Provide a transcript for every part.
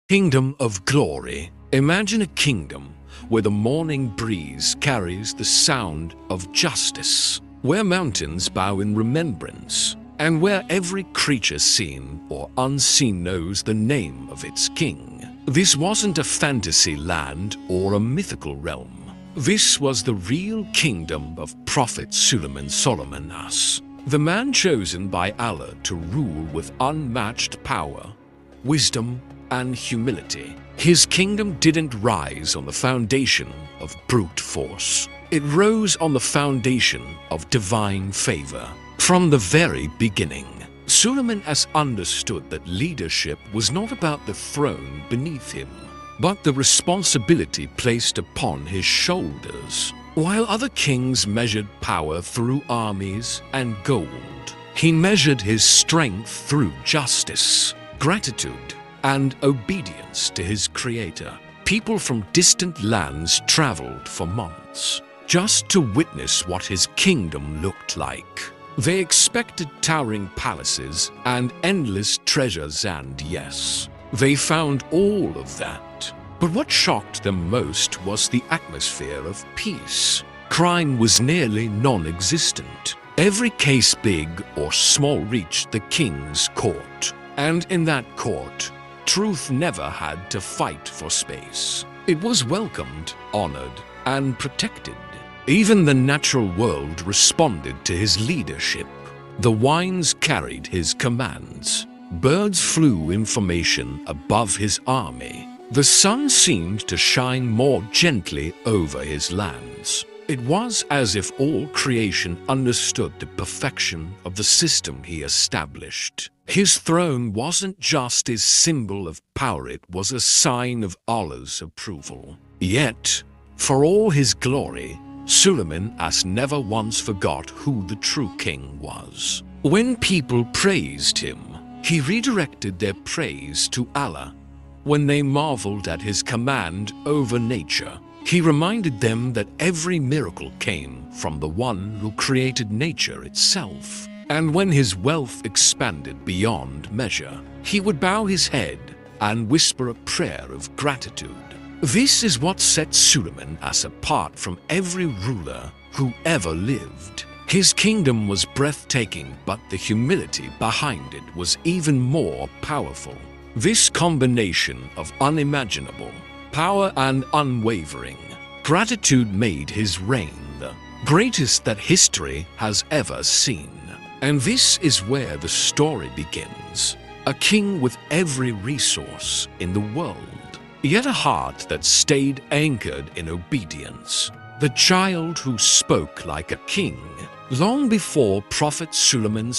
Kingdom of glory. Imagine a kingdom where the morning breeze carries the sound of justice, where mountains bow in remembrance, and where every creature seen or unseen knows the name of its king. This wasn't a fantasy land or a mythical realm. This was the real kingdom of Prophet Solomon, the man chosen by Allah to rule with unmatched power, wisdom, and humility. His kingdom didn't rise on the foundation of brute force. It rose on the foundation of divine favor. From the very beginning, Suleiman has understood that leadership was not about the throne beneath him, but the responsibility placed upon his shoulders. While other kings measured power through armies and gold, he measured his strength through justice, gratitude, and obedience to his creator. People from distant lands traveled for months just to witness what his kingdom looked like. They expected towering palaces and endless treasures, and yes, they found all of that. But what shocked them most was the atmosphere of peace. Crime was nearly non-existent. Every case, big or small, reached the king's court, and in that court, truth never had to fight for space. It was welcomed, honored, and protected. Even the natural world responded to his leadership. The winds carried his commands. Birds flew information above his army. The sun seemed to shine more gently over his lands. It was as if all creation understood the perfection of the system he established. His throne wasn't just his symbol of power, it was a sign of Allah's approval. Yet, for all his glory, Suleiman has never once forgot who the true king was. When people praised him, he redirected their praise to Allah. When they marveled at his command over nature, he reminded them that every miracle came from the one who created nature itself. And when his wealth expanded beyond measure, he would bow his head and whisper a prayer of gratitude. This is what set Suleiman apart from every ruler who ever lived. His kingdom was breathtaking, but the humility behind it was even more powerful. This combination of unimaginable power and unwavering gratitude made his reign the greatest that history has ever seen. And this is where the story begins. A king with every resource in the world, yet a heart that stayed anchored in obedience. The child who spoke like a king. Long before Prophet Solomon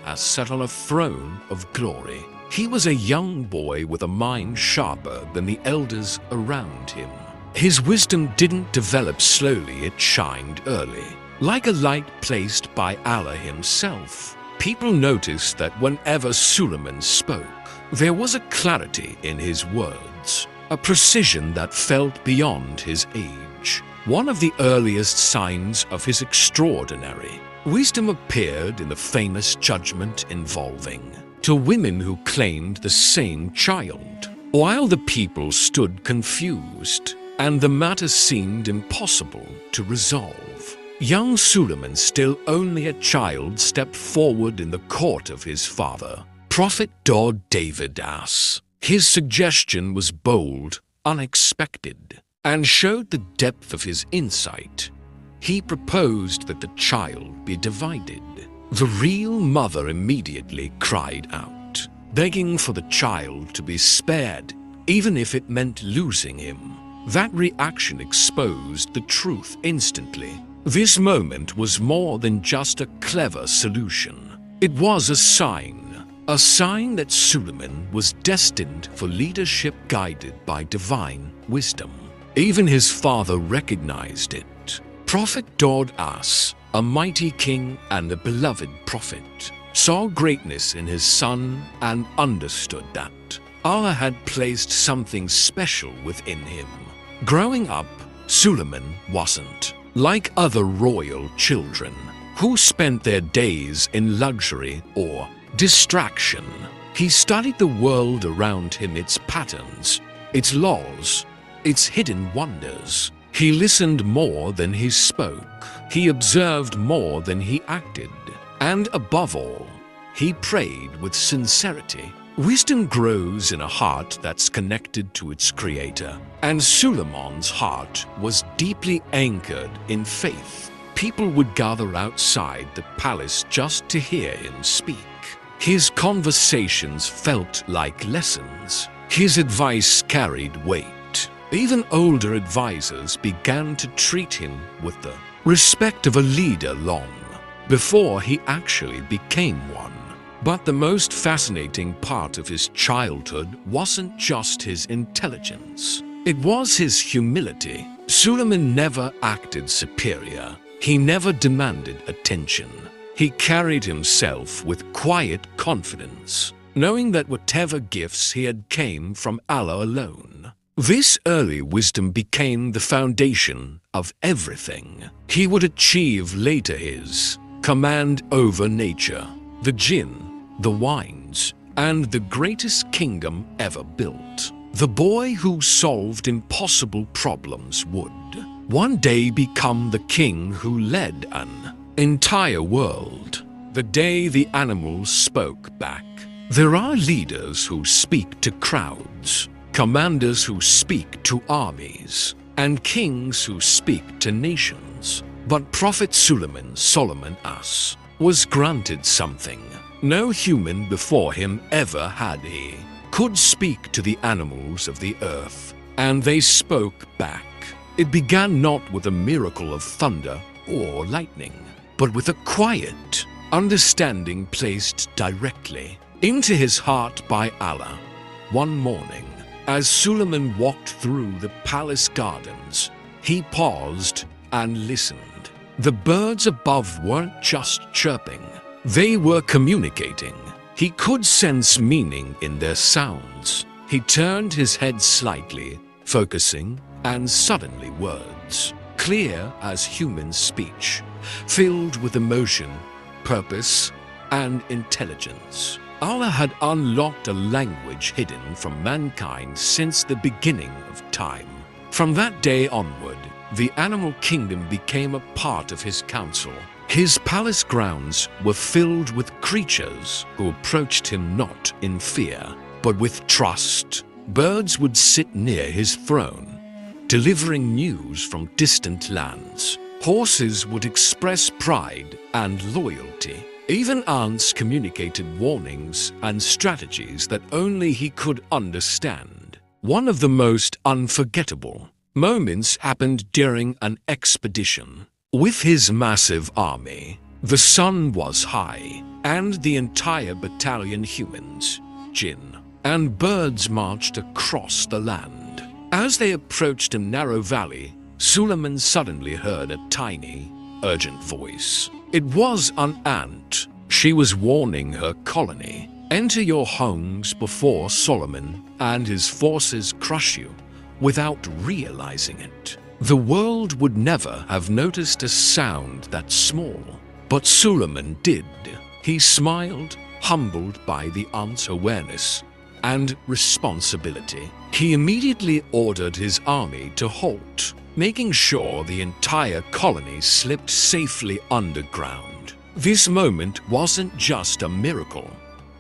has sat on a throne of glory, he was a young boy with a mind sharper than the elders around him. His wisdom didn't develop slowly, it shined early. Like a light placed by Allah himself, people noticed that whenever Suleiman spoke, there was a clarity in his words, a precision that felt beyond his age. One of the earliest signs of his extraordinary wisdom appeared in the famous judgment involving two women who claimed the same child. While the people stood confused and the matter seemed impossible to resolve, young Suleiman, still only a child, stepped forward in the court of his father, Prophet David. His suggestion was bold, unexpected, and showed the depth of his insight. He proposed that the child be divided. The real mother immediately cried out, begging for the child to be spared, even if it meant losing him. That reaction exposed the truth instantly. This moment was more than just a clever solution. It was a sign that Suleiman was destined for leadership guided by divine wisdom. Even his father recognized it. Prophet Daud, a mighty king and a beloved prophet, saw greatness in his son and understood that Allah had placed something special within him. Growing up, Suleiman wasn't like other royal children who spent their days in luxury or distraction. He studied the world around him, its patterns, its laws, its hidden wonders. He listened more than he spoke. He observed more than he acted. And above all, he prayed with sincerity. Wisdom grows in a heart that's connected to its creator. And Suleiman's heart was deeply anchored in faith. People would gather outside the palace just to hear him speak. His conversations felt like lessons. His advice carried weight. Even older advisors began to treat him with the respect of a leader long before he actually became one. But the most fascinating part of his childhood wasn't just his intelligence. It was his humility. Suleiman never acted superior. He never demanded attention. He carried himself with quiet confidence, knowing that whatever gifts he had came from Allah alone. This early wisdom became the foundation of everything he would achieve later: his command over nature, the Jinn, the winds, and the greatest kingdom ever built. The boy who solved impossible problems would one day become the king who led an entire world. The day the animals spoke back. There are leaders who speak to crowds, commanders who speak to armies, and kings who speak to nations. But Prophet Solomon us, was granted something no human before him ever had. He could speak to the animals of the earth, and they spoke back. It began not with a miracle of thunder or lightning, but with a quiet understanding placed directly into his heart by Allah. One morning, as Suleiman walked through the palace gardens, he paused and listened. The birds above weren't just chirping, they were communicating. He could sense meaning in their sounds. He turned his head slightly, focusing, and suddenly words, clear as human speech, filled with emotion, purpose, and intelligence. Allah had unlocked a language hidden from mankind since the beginning of time. From that day onward, the animal kingdom became a part of his council. His palace grounds were filled with creatures who approached him not in fear, but with trust. Birds would sit near his throne, delivering news from distant lands. Horses would express pride and loyalty. Even ants communicated warnings and strategies that only he could understand. One of the most unforgettable moments happened during an expedition. With his massive army, the sun was high, and the entire battalion, humans, jinn, and birds marched across the land. As they approached a narrow valley, Suleiman suddenly heard a tiny, urgent voice. It was an ant. She was warning her colony. Enter your homes before Solomon and his forces crush you without realizing it. The world would never have noticed a sound that small, but Suleiman did. He smiled, humbled by the ant's awareness and responsibility. He immediately ordered his army to halt, making sure the entire colony slipped safely underground. This moment wasn't just a miracle.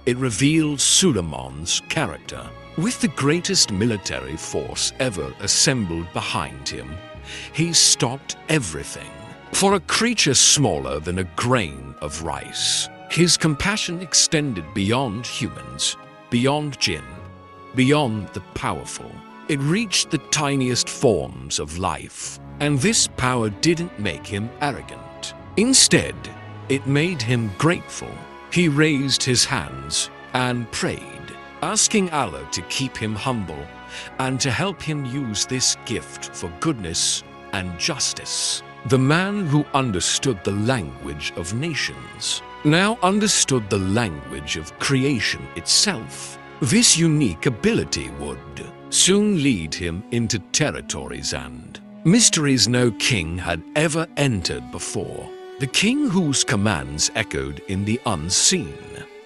It revealed Suleiman's character. With the greatest military force ever assembled behind him, he stopped everything. For a creature smaller than a grain of rice, his compassion extended beyond humans, beyond jinn, beyond the powerful. It reached the tiniest forms of life, and this power didn't make him arrogant. Instead, it made him grateful. He raised his hands and prayed, asking Allah to keep him humble and to help him use this gift for goodness and justice. The man who understood the language of nations now understood the language of creation itself. This unique ability would soon lead him into territories and mysteries no king had ever entered before. The king whose commands echoed in the unseen.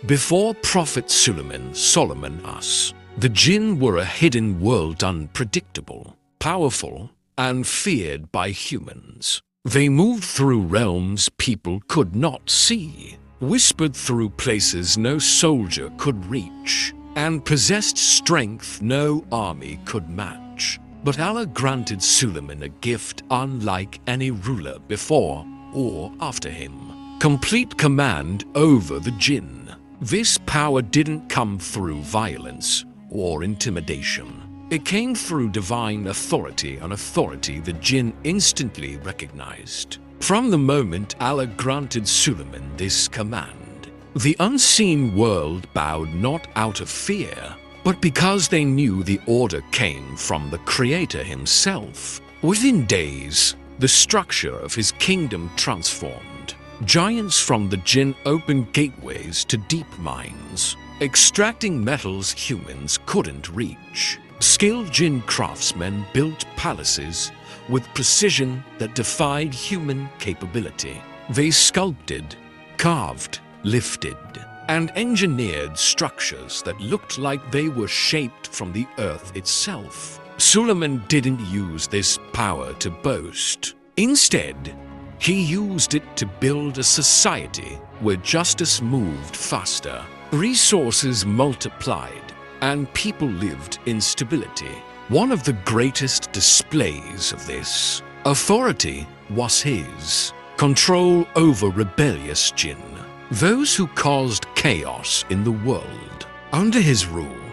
Before Prophet Solomon us, the Jinn were a hidden world, unpredictable, powerful, and feared by humans. They moved through realms people could not see, whispered through places no soldier could reach, and possessed strength no army could match. But Allah granted Suleiman a gift unlike any ruler before or after him: complete command over the Jinn. This power didn't come through violence or intimidation. It came through divine authority, an authority the Jinn instantly recognized. From the moment Allah granted Suleiman this command, the unseen world bowed not out of fear, but because they knew the order came from the Creator himself. Within days, the structure of his kingdom transformed. Giants from the Jinn opened gateways to deep mines, extracting metals humans couldn't reach. Skilled Jinn craftsmen built palaces with precision that defied human capability. They sculpted, carved, lifted, and engineered structures that looked like they were shaped from the earth itself. Suleiman didn't use this power to boast. Instead, he used it to build a society where justice moved faster, resources multiplied, and people lived in stability. One of the greatest displays of this authority was his control over rebellious Jinn, those who caused chaos in the world. Under his rule,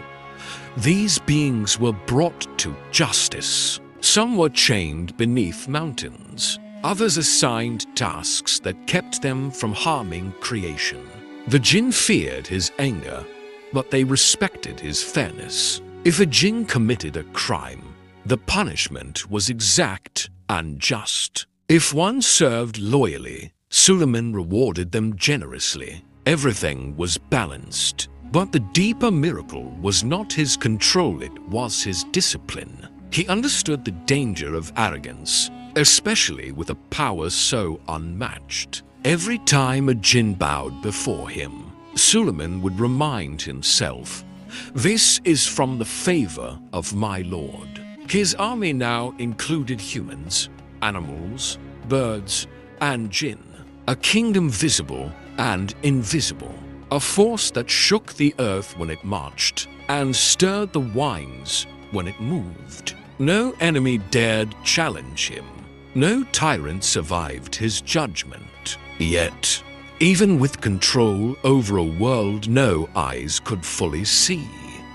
these beings were brought to justice. Some were chained beneath mountains, others assigned tasks that kept them from harming creation. The Jinn feared his anger, but they respected his fairness. If a Jinn committed a crime, the punishment was exact and just. If one served loyally, Suleiman rewarded them generously. Everything was balanced. But the deeper miracle was not his control, it was his discipline. He understood the danger of arrogance, especially with a power so unmatched. Every time a Jinn bowed before him, Suleiman would remind himself, "This is from the favor of my Lord." His army now included humans, animals, birds, and Jinn, a kingdom visible and invisible, a force that shook the earth when it marched and stirred the winds when it moved. No enemy dared challenge him. No tyrant survived his judgment. Yet, even with control over a world no eyes could fully see,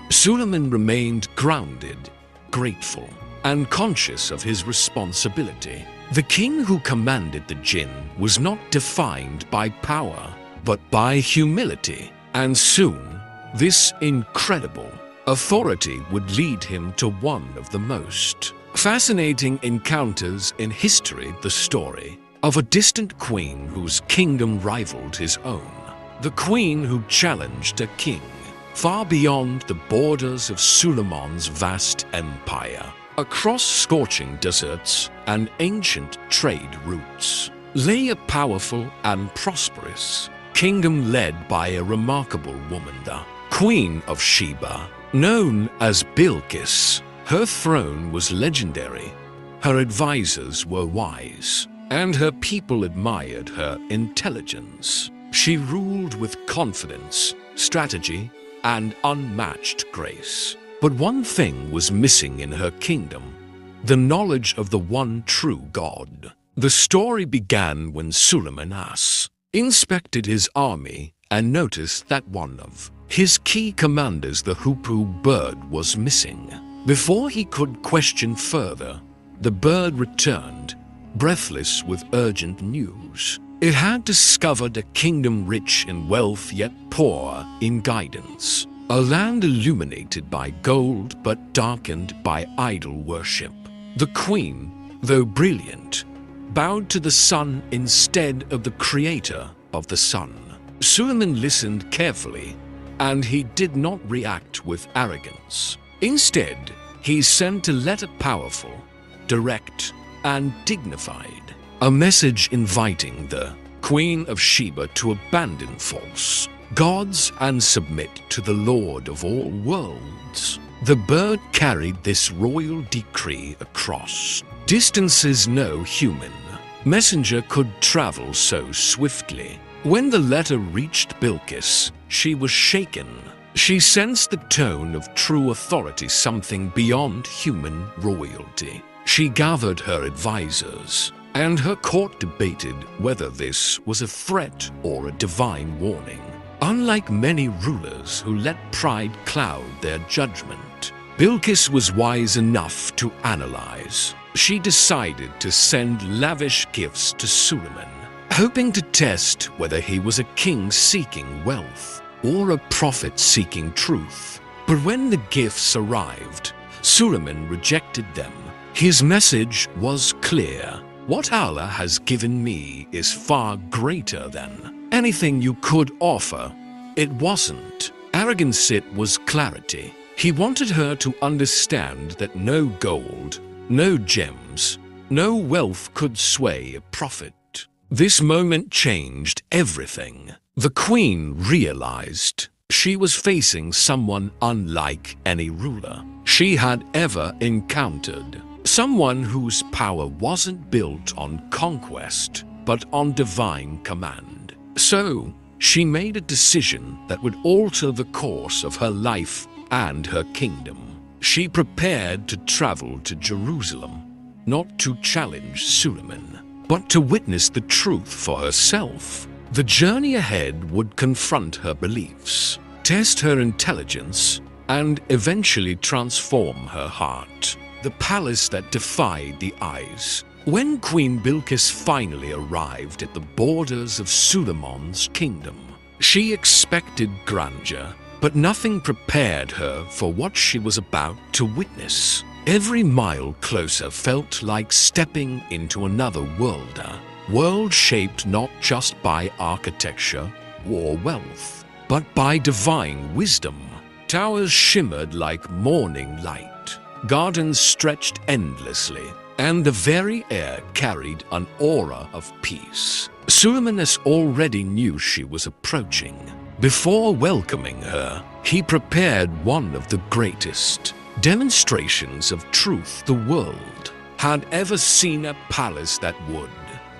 Suleiman remained grounded, grateful, and conscious of his responsibility. The king who commanded the Jinn was not defined by power, but by humility. And soon, this incredible authority would lead him to one of the most fascinating encounters in history: the story of a distant queen whose kingdom rivaled his own. The queen who challenged a king far beyond the borders of Suleiman's vast empire. Across scorching deserts and ancient trade routes lay a powerful and prosperous kingdom led by a remarkable woman, the Queen of Sheba, known as Bilqis. Her throne was legendary, her advisors were wise, and her people admired her intelligence. She ruled with confidence, strategy, and unmatched grace. But one thing was missing in her kingdom: the knowledge of the one true God. The story began when Suleiman inspected his army and noticed that one of his key commanders, the hoopoe bird, was missing. Before he could question further, the bird returned, breathless with urgent news. It had discovered a kingdom rich in wealth yet poor in guidance, a land illuminated by gold but darkened by idol worship. The queen, though brilliant, bowed to the sun instead of the creator of the sun. Suleiman listened carefully, and he did not react with arrogance. Instead, he sent a letter, powerful, direct, and dignified, a message inviting the Queen of Sheba to abandon false gods and submit to the Lord of all worlds. The bird carried this royal decree across distances no human messenger could travel so swiftly. When the letter reached Bilqis, she was shaken. She sensed the tone of true authority, something beyond human royalty. She gathered her advisors, and her court debated whether this was a threat or a divine warning. Unlike many rulers who let pride cloud their judgment, Bilqis was wise enough to analyze. She decided to send lavish gifts to Suleiman, hoping to test whether he was a king seeking wealth or a prophet seeking truth. But when the gifts arrived, Suleiman rejected them. His message was clear. What Allah has given me is far greater than anything you could offer. It wasn't arrogance, it was clarity. He wanted her to understand that no gold, no gems, no wealth could sway a prophet. This moment changed everything. The queen realized she was facing someone unlike any ruler she had ever encountered. Someone whose power wasn't built on conquest, but on divine command. So, she made a decision that would alter the course of her life and her kingdom. She prepared to travel to Jerusalem, not to challenge Suleiman, but to witness the truth for herself. The journey ahead would confront her beliefs, test her intelligence, and eventually transform her heart. The palace that defied the eyes. When Queen Bilqis finally arrived at the borders of Suleiman's kingdom, she expected grandeur, but nothing prepared her for what she was about to witness. Every mile closer felt like stepping into another world, a world shaped not just by architecture or wealth, but by divine wisdom. Towers shimmered like morning light. Gardens stretched endlessly, and the very air carried an aura of peace. Suleiman already knew she was approaching. Before welcoming her, he prepared one of the greatest demonstrations of truth the world had ever seen, a palace that would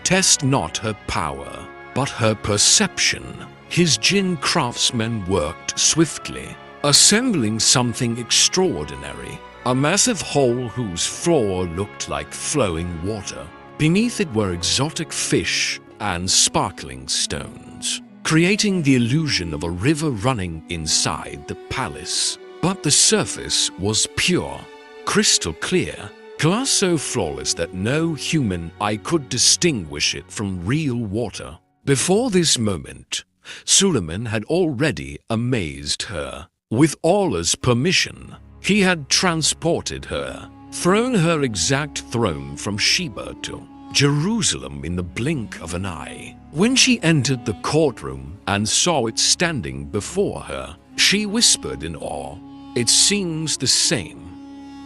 test not her power, but her perception. His Jinn craftsmen worked swiftly, assembling something extraordinary. A massive hall whose floor looked like flowing water. Beneath it were exotic fish and sparkling stones, creating the illusion of a river running inside the palace. But the surface was pure, crystal clear, glass so flawless that no human eye could distinguish it from real water. Before this moment, Suleiman had already amazed her. With Allah's permission, he had transported her, thrown her exact throne from Sheba to Jerusalem in the blink of an eye. When she entered the courtroom and saw it standing before her, she whispered in awe, "It seems the same."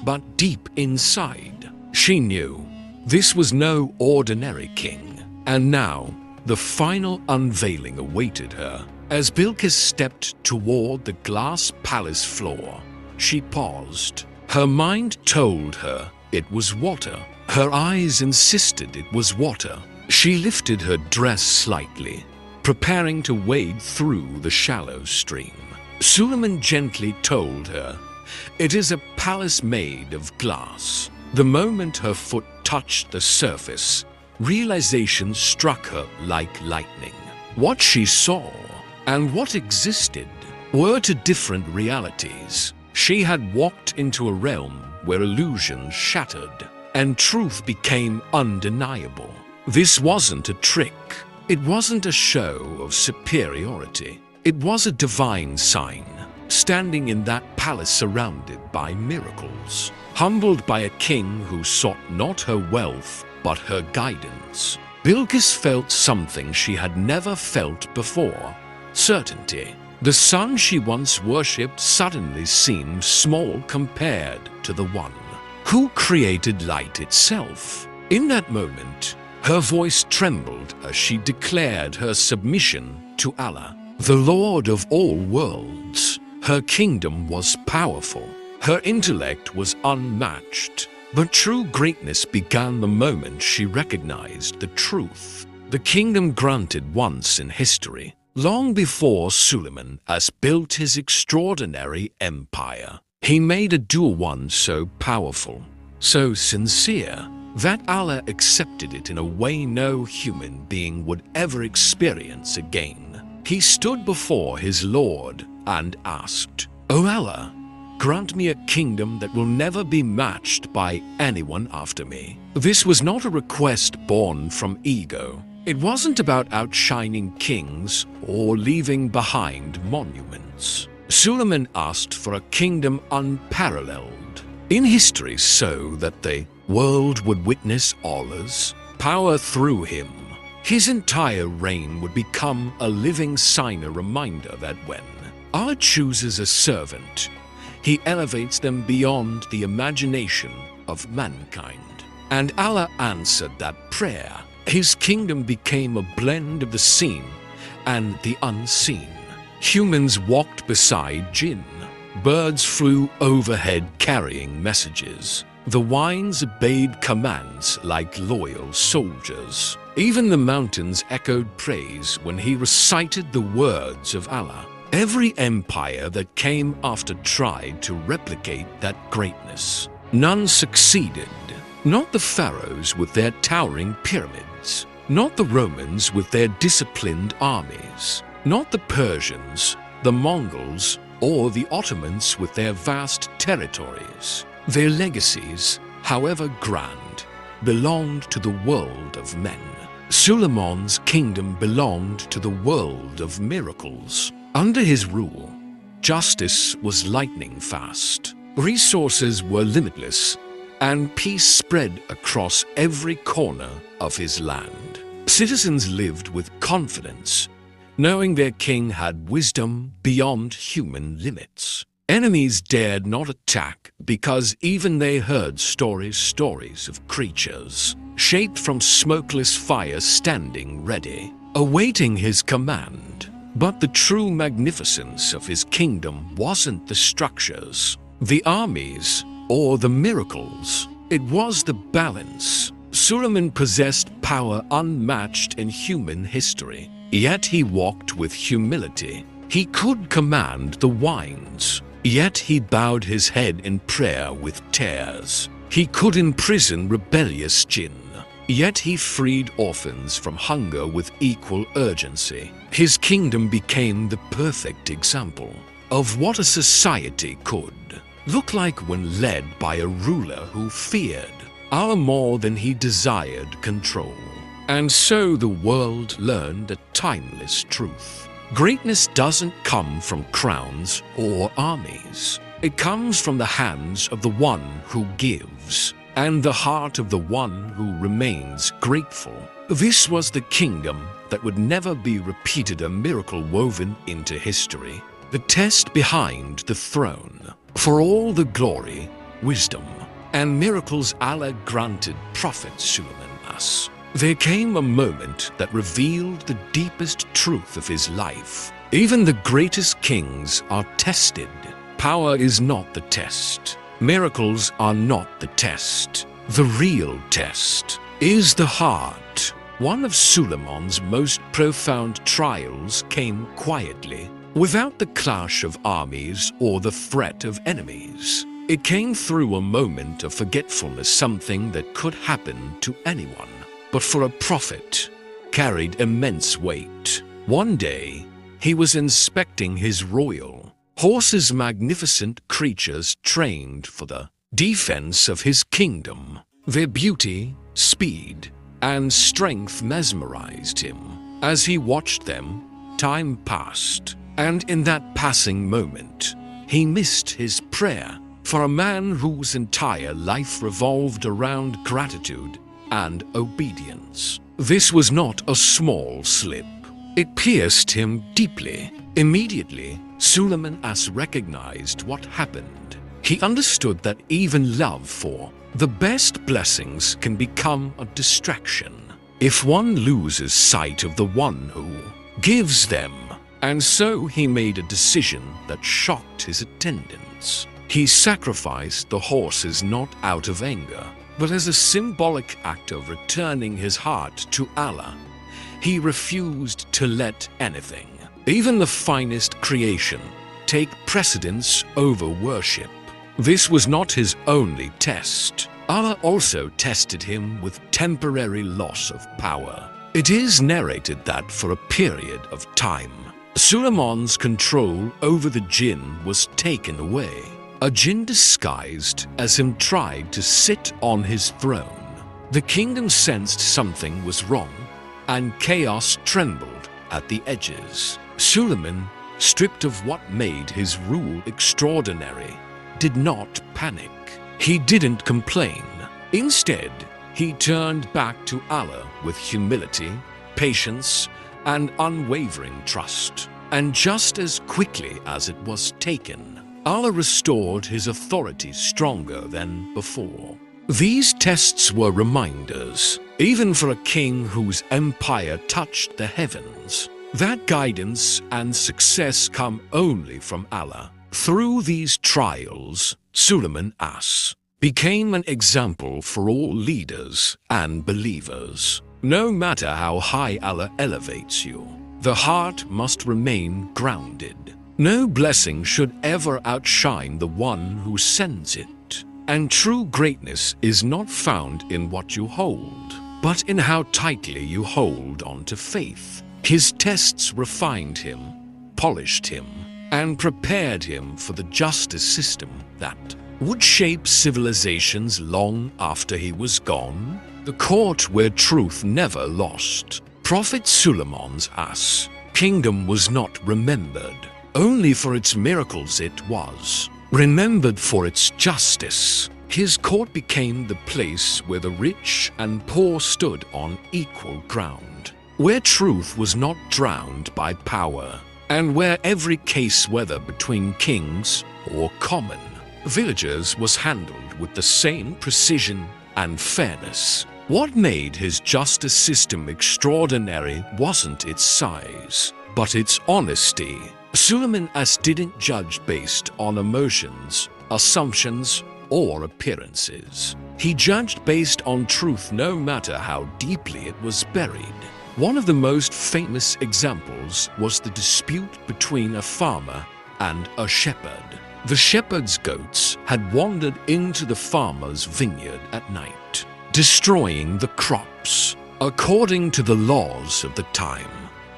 But deep inside, she knew this was no ordinary king. And now, the final unveiling awaited her. As Bilqis stepped toward the glass palace floor, she paused. Her mind told her it was water. Her eyes insisted it was water. She lifted her dress slightly, preparing to wade through the shallow stream. Suleiman gently told her, "It is a palace made of glass." The moment her foot touched the surface, realization struck her like lightning. What she saw and what existed were two different realities. She had walked into a realm where illusions shattered and truth became undeniable. This wasn't a trick. It wasn't a show of superiority. It was a divine sign. Standing in that palace surrounded by miracles, humbled by a king who sought not her wealth but her guidance, Bilqis felt something she had never felt before: certainty. The sun she once worshipped suddenly seemed small compared to the one who created light itself. In that moment, her voice trembled as she declared her submission to Allah. the Lord of all worlds. Her kingdom was powerful. Her intellect was unmatched. But true greatness began the moment she recognized the truth. The kingdom granted once in history, long before Suleiman has built his extraordinary empire. He made a dual one so powerful, so sincere, that Allah accepted it in a way no human being would ever experience again. He stood before his Lord and asked, "O Allah, grant me a kingdom that will never be matched by anyone after me." This was not a request born from ego. It wasn't about outshining kings or leaving behind monuments. Suleiman asked for a kingdom unparalleled in history so that the world would witness Allah's power through him. His entire reign would become a living sign, a reminder that when Allah chooses a servant, He elevates them beyond the imagination of mankind. And Allah answered that prayer. His kingdom became a blend of the seen and the unseen. Humans walked beside Jinn. Birds flew overhead carrying messages. The winds obeyed commands like loyal soldiers. Even the mountains echoed praise when he recited the words of Allah. Every empire that came after tried to replicate that greatness. None succeeded. Not the pharaohs with their towering pyramids. Not the Romans with their disciplined armies. Not the Persians, the Mongols, or the Ottomans with their vast territories. Their legacies, however grand, belonged to the world of men. Suleiman's kingdom belonged to the world of miracles. Under his rule, justice was lightning fast. Resources were limitless, and peace spread across every corner of his land. Citizens lived with confidence, knowing their king had wisdom beyond human limits. Enemies dared not attack because even they heard stories of creatures shaped from smokeless fire standing ready, awaiting his command. But the true magnificence of his kingdom wasn't the structures, the armies, or the miracles. It was the balance. Suleiman possessed power unmatched in human history, yet he walked with humility. He could command the winds, yet he bowed his head in prayer with tears. He could imprison rebellious Jinn, yet he freed orphans from hunger with equal urgency. His kingdom became the perfect example of what a society could look like when led by a ruler who feared Allah more than he desired control. And so the world learned a timeless truth. Greatness doesn't come from crowns or armies. It comes from the hands of the one who gives and the heart of the one who remains grateful. This was the kingdom that would never be repeated, a miracle woven into history, the test behind the throne. For all the glory, wisdom, and miracles Allah granted Prophet Suleiman, there came a moment that revealed the deepest truth of his life. Even the greatest kings are tested. Power is not the test. Miracles are not the test. The real test is the heart. One of Suleiman's most profound trials came quietly, without the clash of armies or the threat of enemies. It came through a moment of forgetfulness, something that could happen to anyone, but for a prophet carried immense weight. One day, he was inspecting his royal horses, magnificent creatures trained for the defense of his kingdom. Their beauty, speed, and strength mesmerized him. As he watched them, time passed, and in that passing moment, he missed his prayer for a man whose entire life revolved around gratitude and obedience. This was not a small slip. It pierced him deeply. Immediately, Suleiman recognized what happened. He understood that even love for the best blessings can become a distraction. If one loses sight of the one who gives them, And so he made a decision that shocked his attendants. He sacrificed the horses not out of anger, but as a symbolic act of returning his heart to Allah. He refused to let anything, even the finest creation, take precedence over worship. This was not his only test. Allah also tested him with temporary loss of power. It is narrated that for a period of time, Suleiman's control over the jinn was taken away. A jinn disguised as him tried to sit on his throne. The kingdom sensed something was wrong, and chaos trembled at the edges. Suleiman, stripped of what made his rule extraordinary, did not panic. He didn't complain. Instead, he turned back to Allah with humility, patience, and unwavering trust. And just as quickly as it was taken, Allah restored his authority stronger than before. These tests were reminders, even for a king whose empire touched the heavens, that guidance and success come only from Allah. Through these trials, Suleiman As became an example for all leaders and believers. No matter how high Allah elevates you, the heart must remain grounded. No blessing should ever outshine the one who sends it. And true greatness is not found in what you hold, but in how tightly you hold on to faith. His tests refined him, polished him, and prepared him for the justice system that would shape civilizations long after he was gone. The court where truth never lost. Prophet Suleiman's kingdom was not remembered only for its miracles. It was remembered for its justice. His court became the place where the rich and poor stood on equal ground, where truth was not drowned by power, and where every case, whether between kings or common villagers, was handled with the same precision and fairness. What made his justice system extraordinary wasn't its size, but its honesty. Suleiman As didn't judge based on emotions, assumptions, or appearances. He judged based on truth, no matter how deeply it was buried. One of the most famous examples was the dispute between a farmer and a shepherd. The shepherd's goats had wandered into the farmer's vineyard at night, destroying the crops. According to the laws of the time,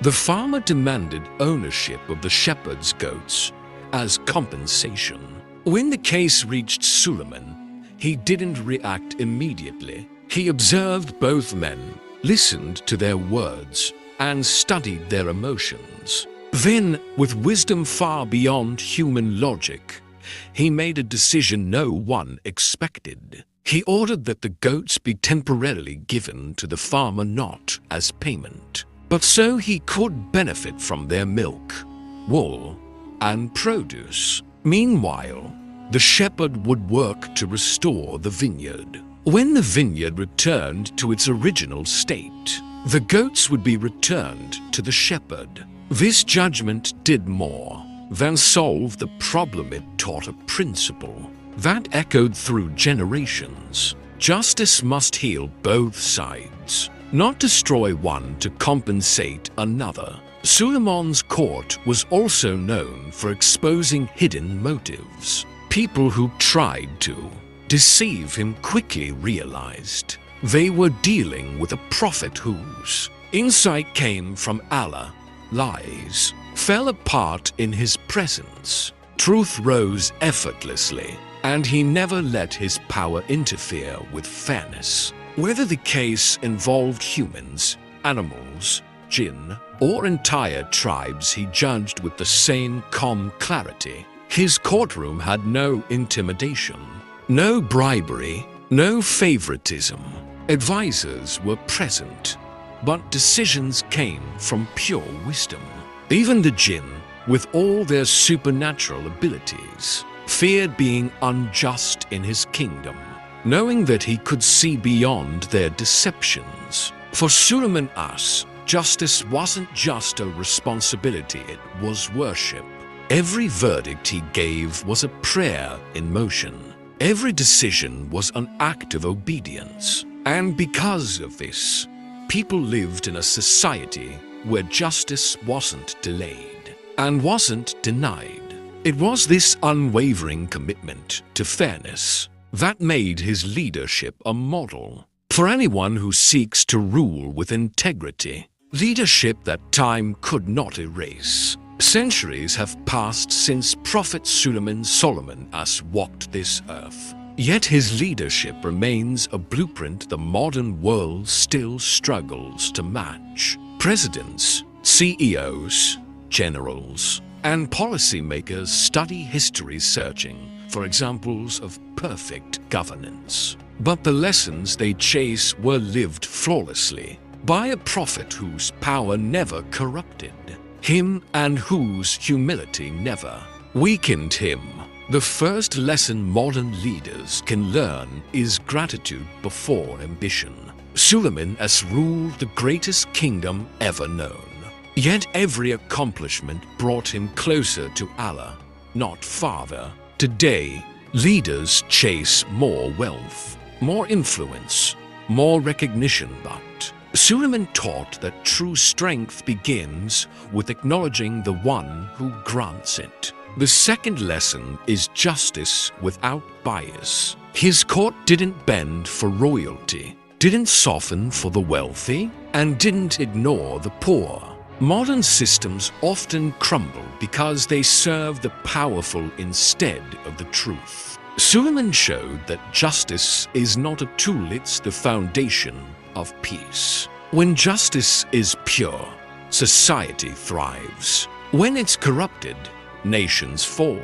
the farmer demanded ownership of the shepherd's goats as compensation. When the case reached Suleiman, he didn't react immediately. He observed both men, listened to their words, and studied their emotions. Then, with wisdom far beyond human logic, he made a decision no one expected. He ordered that the goats be temporarily given to the farmer, not as payment, but so he could benefit from their milk, wool, and produce. Meanwhile, the shepherd would work to restore the vineyard. When the vineyard returned to its original state, the goats would be returned to the shepherd. This judgment did more than solve the problem. It taught a principle that echoed through generations. Justice must heal both sides, not destroy one to compensate another. Suleiman's court was also known for exposing hidden motives. People who tried to deceive him quickly realized they were dealing with a prophet whose insight came from Allah. Lies fell apart in his presence. Truth rose effortlessly, and he never let his power interfere with fairness. Whether the case involved humans, animals, jinn, or entire tribes, he judged with the same calm clarity. His courtroom had no intimidation, no bribery, no favoritism. Advisors were present, but decisions came from pure wisdom. Even the jinn, with all their supernatural abilities, feared being unjust in his kingdom, knowing that he could see beyond their deceptions. For Suleiman As, justice wasn't just a responsibility, it was worship. Every verdict he gave was a prayer in motion. Every decision was an act of obedience. And because of this, people lived in a society where justice wasn't delayed and wasn't denied. It was this unwavering commitment to fairness that made his leadership a model for anyone who seeks to rule with integrity. Leadership that time could not erase. Centuries have passed since Prophet Solomon has walked this earth. Yet his leadership remains a blueprint the modern world still struggles to match. Presidents, CEOs, generals, and policymakers study history searching for examples of perfect governance. But the lessons they chase were lived flawlessly by a prophet whose power never corrupted him and whose humility never weakened him. The first lesson modern leaders can learn is gratitude before ambition. Suleiman has ruled the greatest kingdom ever known. Yet every accomplishment brought him closer to Allah, not farther. Today, leaders chase more wealth, more influence, more recognition, but Suleiman taught that true strength begins with acknowledging the one who grants it. The second lesson is justice without bias. His court didn't bend for royalty, didn't soften for the wealthy, and didn't ignore the poor. Modern systems often crumble because they serve the powerful instead of the truth. Suleiman showed that justice is not a tool, it's the foundation of peace. When justice is pure, society thrives. When it's corrupted, nations fall.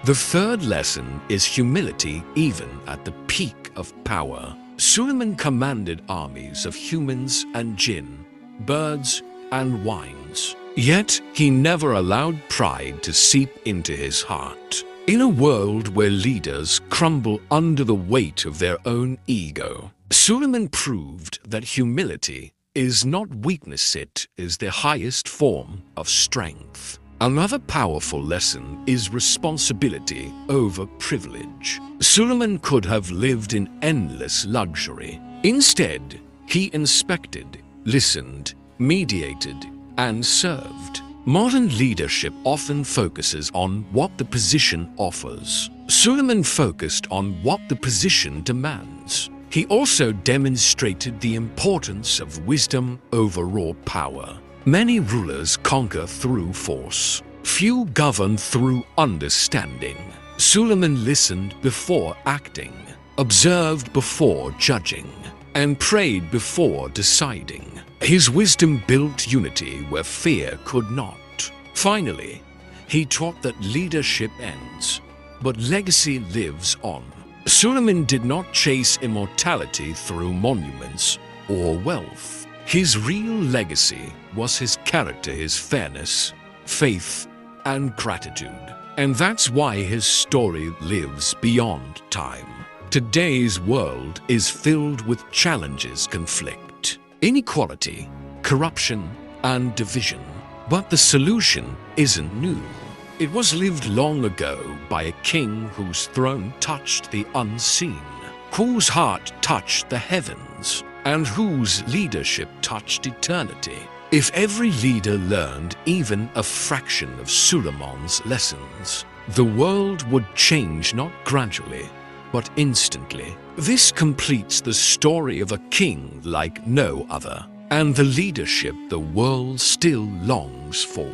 The third lesson is humility even at the peak of power. Suleiman commanded armies of humans and jinn, birds and wines. Yet he never allowed pride to seep into his heart. In a world where leaders crumble under the weight of their own ego, Suleiman proved that humility is not weakness, it is the highest form of strength. Another powerful lesson is responsibility over privilege. Suleiman could have lived in endless luxury. Instead, he inspected, listened, mediated, and served. Modern leadership often focuses on what the position offers. Suleiman focused on what the position demands. He also demonstrated the importance of wisdom over raw power. Many rulers conquer through force. Few govern through understanding. Suleiman listened before acting, observed before judging, and prayed before deciding. His wisdom built unity where fear could not. Finally, he taught that leadership ends, but legacy lives on. Suleiman did not chase immortality through monuments or wealth. His real legacy was his character, his fairness, faith, and gratitude. And that's why his story lives beyond time. Today's world is filled with challenges, conflict, inequality, corruption, and division. But the solution isn't new. It was lived long ago by a king whose throne touched the unseen, whose heart touched the heavens, and whose leadership touched eternity. If every leader learned even a fraction of Suleiman's lessons, the world would change not gradually, but instantly. This completes the story of a king like no other, and the leadership the world still longs for.